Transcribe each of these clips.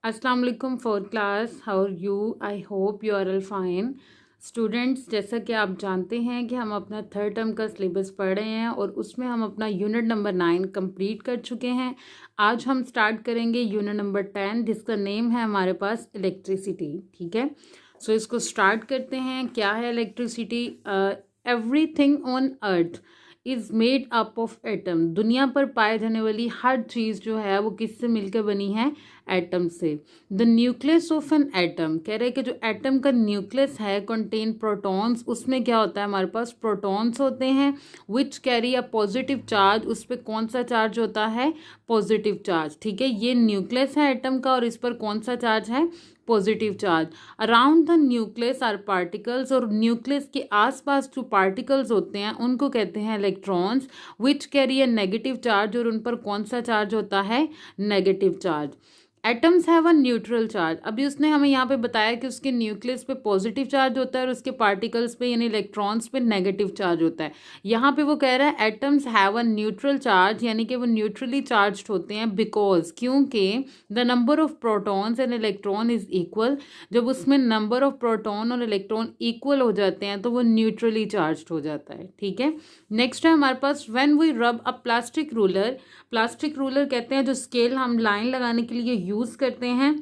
अस्सलाम वालेकुम fourth class, how are you? I hope you are all fine. Students, जैसा कि आप जानते हैं कि हम अपना थर्ड टर्म का सिलेबस पढ़ रहे हैं और उसमें हम अपना यूनिट नंबर 9 कंप्लीट कर चुके हैं। आज हम स्टार्ट करेंगे यूनिट नंबर 10 जिसका नेम है हमारे पास इलेक्ट्रिसिटी। ठीक है, सो इसको स्टार्ट करते हैं। क्या है electricity? Everything on earth is made up of atom. दुनिया पर पाए जाने वाली हर चीज़ जो है वो किससे मिलकर बनी है? एटम से। The nucleus of an atom, कह रहे हैं कि जो एटम का न्यूक्लियस है कंटेन प्रोटॉन्स, उसमें क्या होता है? हमारे पास प्रोटॉन्स होते हैं विच कैरी अ पॉजिटिव चार्ज। उस पर कौन सा चार्ज होता है? Positive charge. ठीक है, ये न्यूक्लियस है एटम का और इस पर कौन सा चार्ज है? Positive charge. Around the nucleus are particles, और न्यूक्लियस के आसपास जो पार्टिकल्स होते हैं उनको कहते हैं electrons which carry a negative charge, और उन पर कौन सा चार्ज होता है? Negative charge. Atoms have a neutral charge. अभी उसने हमें यहाँ पे बताया कि उसके न्यूक्लियस पे पॉजिटिव चार्ज होता है और उसके पार्टिकल्स पे यानी इलेक्ट्रॉन्स पे नेगेटिव चार्ज होता है। यहाँ पे वो कह रहा है atoms have a neutral charge, यानी कि वो न्यूट्रली चार्ज होते हैं बिकॉज, क्योंकि the number of protons and electron is equal. जब उसमें नंबर ऑफ प्रोटॉन और इलेक्ट्रॉन इक्वल हो जाते हैं तो वो न्यूट्रली चार्ज हो जाता है। ठीक है, नेक्स्ट है हमारे पास व्हेन वी रब अ प्लास्टिक रूलर। प्लास्टिक रूलर कहते हैं जो स्केल हम लाइन लगाने के लिए यूज़ करते हैं,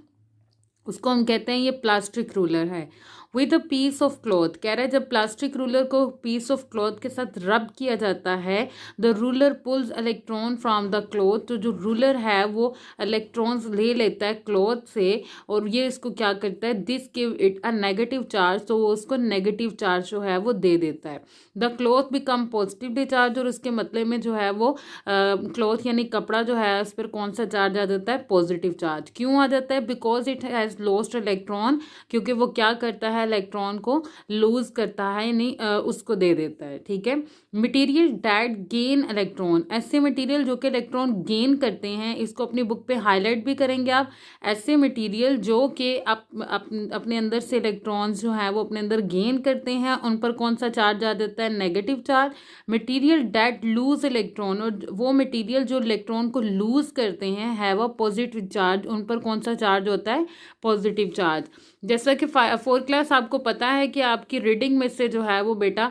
उसको हम कहते हैं ये प्लास्टिक रूलर है। With a piece of cloth, कह रहा है जब प्लास्टिक रूलर को पीस ऑफ क्लॉथ के साथ रब किया जाता है, the ruler pulls electron from the cloth. तो जो रूलर है वो इलेक्ट्रॉन्स ले लेता है क्लॉथ से और ये इसको क्या करता है? This give it a negative charge, तो वो उसको नेगेटिव चार्ज जो है वो दे देता है। The cloth become positively charge, और उसके मतलब में जो है वो क्लॉथ यानी कपड़ा जो है उस पर कौन सा चार्ज आ जाता है? Positive charge. क्यों आ जाता है? Because it has lost electron, क्योंकि वो क्या करता है? इलेक्ट्रॉन को लूज करता है, यानी उसको दे देता है। ठीक है, मटेरियल दैट गेन इलेक्ट्रॉन, ऐसे मटेरियल जो कि इलेक्ट्रॉन गेन करते हैं, इसको अपनी बुक पे हाईलाइट भी करेंगे आप। ऐसे मटेरियल जो कि अपने अंदर से इलेक्ट्रॉन्स जो है वो अपने अंदर गेन करते हैं, उन पर कौन सा चार्ज आ जाता है? Negative charge. Material that loose electron, और वो मटेरियल जो इलेक्ट्रॉन को लूज करते हैं, हैव अ पॉजिटिव चार्ज, उन पर कौन सा चार्ज होता है? Positive charge. जैसा कि फोर्थ क्लास आपको पता है कि आपकी रीडिंग में से जो है वो बेटा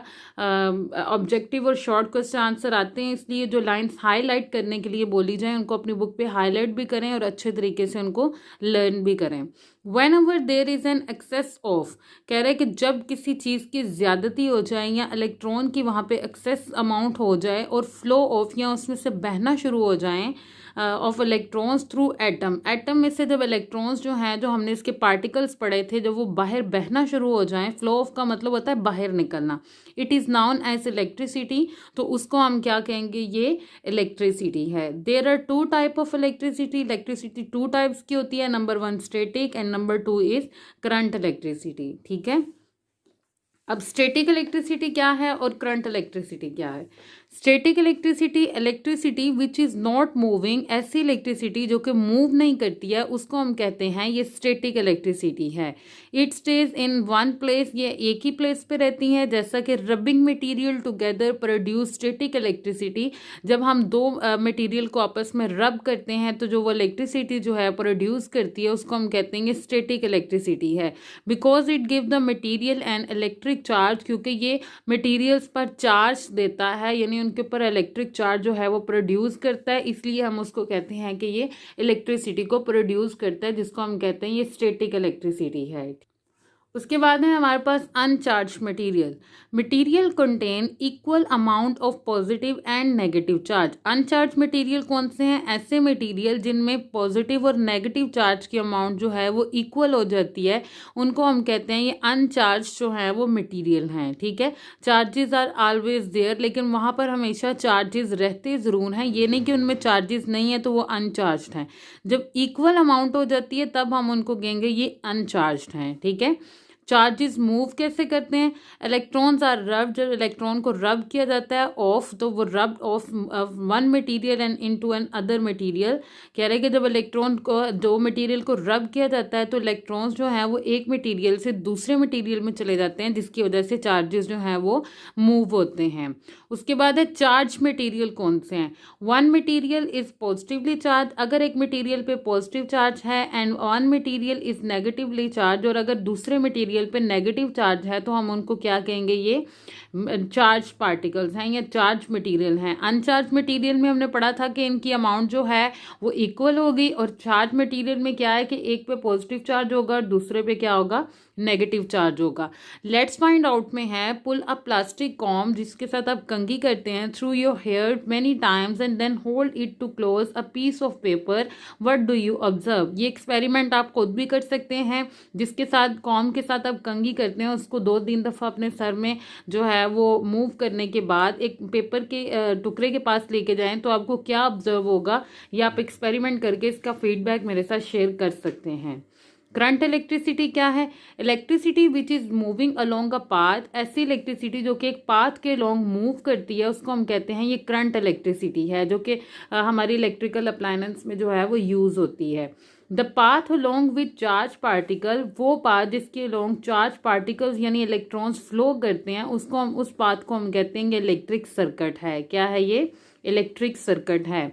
ऑब्जेक्टिव और शॉर्ट क्वेश्चन आंसर आते हैं, इसलिए जो लाइंस हाईलाइट करने के लिए बोली जाए उनको अपनी बुक पे हाईलाइट भी करें और अच्छे तरीके से उनको लर्न भी करें। Whenever there is an excess of, कह रहे हैं कि जब किसी चीज़ की ज़्यादती हो जाए या इलेक्ट्रॉन की वहाँ पे एक्सेस अमाउंट हो जाए और फ्लो ऑफ या उसमें से बहना शुरू हो जाए of electrons through atom. Atom में से जब इलेक्ट्रॉन्स जो हैं, जो हमने इसके पार्टिकल्स पढ़े थे, जब वो बाहर बहना शुरू हो जाएं, फ्लो ऑफ का मतलब होता है बाहर निकलना, it is known as electricity, तो उसको हम क्या कहेंगे? ये इलेक्ट्रिसिटी है। There are two type of electricity. Electricity two types की होती है, number 1 static and number 2 is current electricity. ठीक है, अब स्टैटिक इलेक्ट्रिसिटी क्या है और करंट इलेक्ट्रिसिटी क्या है? Static electricity, electricity which is not moving, ऐसी इलेक्ट्रिसिटी जो कि मूव नहीं करती है उसको हम कहते हैं ये स्टैटिक इलेक्ट्रिसिटी है। It stage in one place, ये एक ही प्लेस पे रहती हैं। जैसा कि rubbing material together produce static electricity, जब हम दो मटेरियल को आपस में रब करते हैं तो जो वो इलेक्ट्रिसिटी जो है प्रोड्यूस करती है उसको हम कहते हैं स्टैटिक इलेक्ट्रिसिटी है। Because it give the material and electric charge, क्योंकि ये मटेरियल्स पर चार्ज देता है, यानी उनके ऊपर इलेक्ट्रिक चार्ज जो है वो प्रोड्यूस करता है, इसलिए हम उसको कहते हैं कि ये इलेक्ट्रिसिटी को प्रोड्यूस करता है, जिसको हम कहते हैं ये स्टैटिक इलेक्ट्रिसिटी है। उसके बाद है हमारे पास uncharged material. Material contain equal amount of positive and negative charge. Uncharged material कौन से हैं? ऐसे मटेरियल जिनमें पॉजिटिव और नेगेटिव चार्ज की अमाउंट जो है वो इक्वल हो जाती है, उनको हम कहते हैं ये अनचार्ज जो है वो मटेरियल हैं। ठीक है, चार्जेस आर ऑलवेज देयर, लेकिन वहाँ पर हमेशा चार्जेस रहते ज़रूर हैं, ये नहीं कि उनमें चार्जेस नहीं है तो वो अनचार्ज हैं। जब इक्वल अमाउंट हो जाती है तब हम उनको कहेंगे ये अनचार्ज हैं। ठीक है, चार्जेस मूव कैसे करते हैं? इलेक्ट्रॉन्स आर रब, जब इलेक्ट्रॉन को रब किया जाता है ऑफ, तो वो rub off one material and into another material. कह रहे हैं कि जब इलेक्ट्रॉन को दो मटेरियल को रब किया जाता है तो इलेक्ट्रॉन्स जो हैं वो एक मटेरियल से दूसरे मटेरियल में चले जाते हैं, जिसकी वजह से चार्जेस जो हैं वो मूव होते हैं। उसके बाद है चार्ज मटेरियल कौन से हैं? One material is positively charge, अगर एक मटेरियल पे पॉजिटिव चार्ज है, and one material is negatively charge, और अगर दूसरे मटेरियल पे नेगेटिव चार्ज है तो हम उनको क्या कहेंगे? ये चार्ज पार्टिकल्स हैं या चार्ज मटेरियल हैं। अनचार्ज मटेरियल में हमने पढ़ा था कि इनकी अमाउंट जो है वो इक्वल होगी, और चार्ज मटेरियल में क्या है कि एक पे पॉजिटिव चार्ज होगा और दूसरे पे क्या होगा? नेगेटिव चार्ज होगा। लेट्स फाइंड आउट में है पुल अ प्लास्टिक कॉम, जिसके साथ आप कंघी करते हैं, through your hair many times and then hold it to close a piece of paper, what do you observe? ये एक्सपेरिमेंट आप खुद भी कर सकते हैं। जिसके साथ कॉम के साथ आप कंघी करते हैं उसको 2-3 दफ़ा अपने सर में जो है वो मूव करने के बाद एक पेपर के टुकड़े के पास लेके जाएं तो आपको क्या ऑब्जर्व होगा, या आप एक्सपेरिमेंट करके इसका फीडबैक मेरे साथ शेयर कर सकते हैं। करंट इलेक्ट्रिसिटी क्या है? Electricity which is moving along a path, ऐसी इलेक्ट्रिसिटी जो कि एक पाथ के अलोंग मूव करती है उसको हम कहते हैं ये करंट इलेक्ट्रिसिटी है, जो कि हमारी इलेक्ट्रिकल अप्लायंस में जो है वो यूज होती है। The path along with charge particle, वो पाथ जिसके अलोंग चार्ज पार्टिकल्स यानी इलेक्ट्रॉन्स फ्लो करते हैं उसको हम, उस पाथ को हम कहते हैं इलेक्ट्रिक सर्किट है। क्या है ये? इलेक्ट्रिक सर्किट है।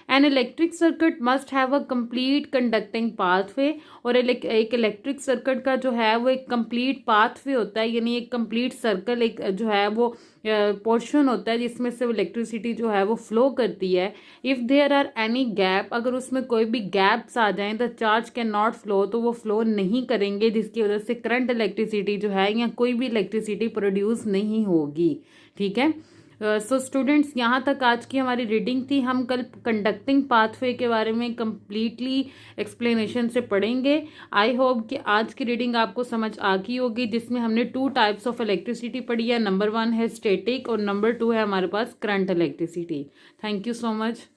An electric circuit must have a complete conducting pathway, और एक इलेक्ट्रिक सर्किट का जो है वो एक कंप्लीट पाथवे होता है, यानी एक कंप्लीट सर्कल, एक जो है वो पोर्शन होता है जिसमें से इलेक्ट्रिसिटी जो है वो फ्लो करती है। If there are any gap, अगर उसमें कोई भी गैप्स आ जाएं the charge can not flow, तो वो फ्लो नहीं करेंगे, जिसकी वजह से करंट इलेक्ट्रिसिटी जो है या कोई भी इलेक्ट्रिसिटी प्रोड्यूस नहीं होगी। ठीक है। सो स्टूडेंट्स, यहाँ तक आज की हमारी रीडिंग थी। हम कल कंडक्टिंग पाथवे के बारे में कंप्लीटली एक्सप्लेनेशन से पढ़ेंगे। आई होप कि आज की रीडिंग आपको समझ आ गई होगी, जिसमें हमने 2 टाइप्स ऑफ इलेक्ट्रिसिटी पढ़ी है। नंबर 1 है स्टैटिक और नंबर 2 है हमारे पास current electricity. Thank you so much.